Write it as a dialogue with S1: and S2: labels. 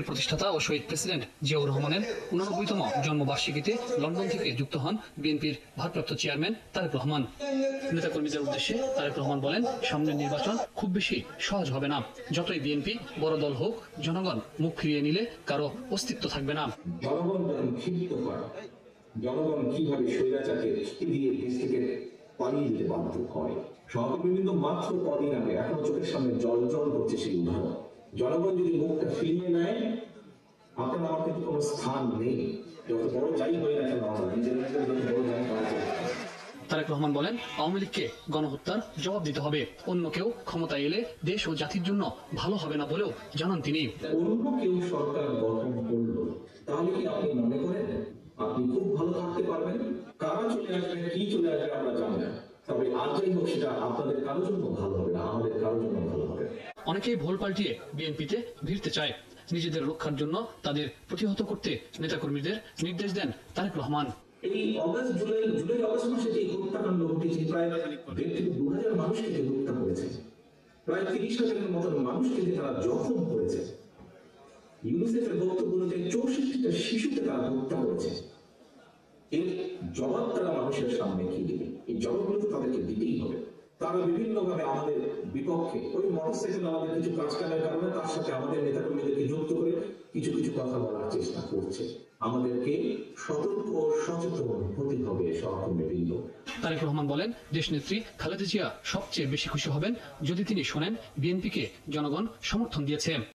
S1: প্রতিষ্ঠাতা ও শহীদ প্রেসিডেন্ট জিয়াউর রহমানের 89তম জন্মবার্ষিকীতে লন্ডন থেকে যুক্ত হন বিএনপির ভারপ্রাপ্ত চেয়ারম্যান তারেক রহমান। নেতাকর্মীদের উদ্দেশ্যে তারেক রহমান বলেন, সামনের নির্বাচন খুব বেশি সহজ হবে না। যতই বিএনপি বড় দল হোক, জনগণ মুখ ফিরিয়ে নিলে কারো অস্তিত্ব থাকবে না।
S2: জনগণ যখন ক্ষিপ্ত হয়, জনগণ কিভাবে স্বৈরাচারকে দিয়ে দেশ থেকে পালিয়ে যেতে বাধ্য হয়। সহকর্মীবৃন্দ মাত্র কদিন আগে এখনো চোখের সামনে জল করছে সেই উদাহরণ। জনগণ যদি মুখটা ফিরিয়ে নেয়, আপনার আমার কিন্তু কোনো স্থান নেই। যত বড় যাই হয়ে না কেন,
S1: তারেক রহমান বলেন, আওয়ামী লীগকে গণহত্যার জবাব দিতে হবে। অন্য কেউ ক্ষমতায় এলে দেশ ও জাতির জন্য ভালো হবে না বলেও জানান তিনি।
S2: অন্য কেউ সরকার গঠন করলো, তাহলে কি আপনি মনে করেন আপনি খুব ভালো থাকতে পারবেন? কারা চলে আসবে, কি চলে আসবে আমরা জানি না। তবে আর যাই হোক, সেটা আপনাদের কারোর জন্য ভালো হবে না, আমাদের কারোর জন্য ভালো হবে।
S1: অনেকেই ভোল পাল্টিয়ে বিএনপিতে ভিড়তে চায়। নিজেদের রক্ষার জন্য তাদের প্রতিহত করতে নেতাকর্মীদের নির্দেশ দেন তারেক রহমান।
S2: এই জুলাই আগস্ট মাসে যে হত্যাকাণ্ড ঘটেছে, প্রায় 1,500 মানুষকে হত্যা করেছে, প্রায় 30,000-এর মতো মানুষকে তারা জখম করেছে। ইউনিসেফের বক্তব্য অনুযায়ী 64টা শিশুকে তারা হত্যা করেছে। এর জবাব তারা মানুষের সামনে কি দেবে? এই জবাবগুলো তো তাদেরকে দিতেই হবে। তারা বিভিন্ন ভাবে আমাদের বিপক্ষে, ওই মোটরসাইকেল আমাদের কিছু কাজকামের কারণে তার সাথে আমাদের নেতাকর্মীদেরকে যুক্ত করে কিছু কিছু কথা বলার চেষ্টা করছে। আমাদেরকে সতর্ক ও সচেতন হতে হবে সহকর্মীবৃন্দ।
S1: তারেক রহমান বলেন, দেশনেত্রী খালেদা জিয়া সবচেয়ে বেশি খুশি হবেন যদি তিনি শোনেন বিএনপিকে জনগণ সমর্থন দিয়েছে।